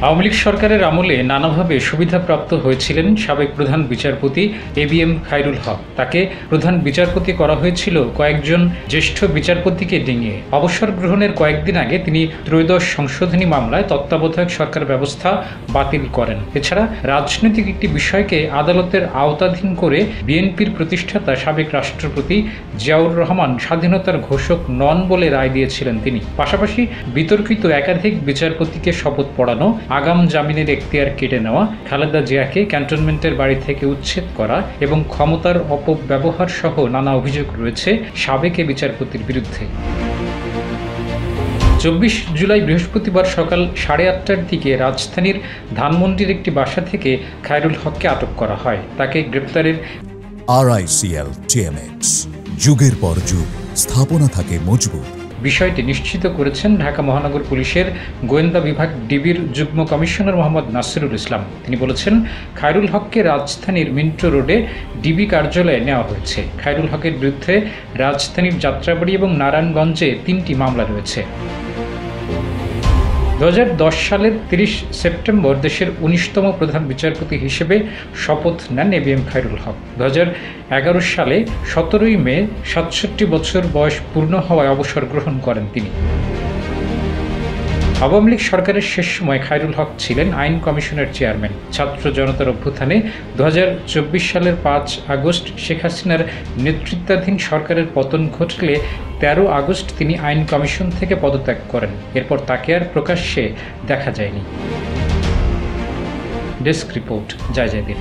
আওয়ামী লীগ সরকারের আমলে নানাভাবে সুবিধাপ্রাপ্ত হয়েছিলেন সাবেক প্রধান বিচারপতি এবিএম খায়রুল হক। তাকে প্রধান বিচারপতি করা হয়েছিল কয়েকজন জ্যেষ্ঠ বিচারপতিকে ডিঙিয়ে। অবসর গ্রহণের কয়েকদিন আগে তিনি ত্রয়োদশ সংশোধনী মামলায় তত্ত্বাবধায়ক সরকার ব্যবস্থা বাতিল করেন। এছাড়া রাজনৈতিক একটি বিষয়কে আদালতের আওতাধীন করে বিএনপির প্রতিষ্ঠাতা সাবেক রাষ্ট্রপতি জিয়াউর রহমান স্বাধীনতার ঘোষক নন বলে রায় দিয়েছিলেন তিনি। পাশাপাশি বিতর্কিত একাধিক বিচারপতিকে শপথ পড়ানো, আগাম জামিনের এখতিয়ার কেটে নেওয়া, খালেদা জিয়াকে ক্যান্টনমেন্টের বাড়ি থেকে উচ্ছেদ করা এবং ক্ষমতার অপব্যবহার সহ নানা অভিযোগ রয়েছে সাবেক বিচারপতির বিরুদ্ধে। 24 জুলাই বৃহস্পতিবার সকাল 8:30টার দিকে রাজধানীর ধানমন্ডির একটি বাসা থেকে খায়রুল হককে আটক করা হয়। তাকে গ্রেপ্তারের RICL TMX যুগের পর যুগ স্থাপনা থাকে মজবুত বিষয়টি নিশ্চিত করেছেন ঢাকা মহানগর পুলিশের গোয়েন্দা বিভাগ ডিবির যুগ্ম কমিশনার মোহাম্মদ নাসিরুল ইসলাম। তিনি বলেছেন, খায়রুল হককে রাজধানীর মিন্টো রোডে ডিবি কার্যালয়ে নেওয়া হয়েছে। খায়রুল হকের বিরুদ্ধে রাজধানীর যাত্রাবাড়ি এবং নারায়ণগঞ্জে 3টি মামলা রয়েছে। 2010 সালের 30 সেপ্টেম্বর দেশের 19তম প্রধান বিচারপতি হিসেবে শপথ নেন এবিএম খায়রুল হক। 2011 সালে 17 মে 67 বছর বয়স পূর্ণ হওয়ায় অবসর গ্রহণ করেন তিনি। আওয়ামী লীগ সরকারের শেষ সময় খায়রুল হক ছিলেন আইন কমিশনের চেয়ারম্যান। ছাত্র জনতার অভ্যুত্থানে 2024 সালের 5 আগস্ট শেখ হাসিনার নেতৃত্বাধীন সরকারের পতন ঘটলে 13 আগস্ট তিনি আইন কমিশন থেকে পদত্যাগ করেন। এরপর তাকে আর প্রকাশ্যে দেখা যায়নি। ডেস্ক রিপোর্ট, জয় জয়দীপ।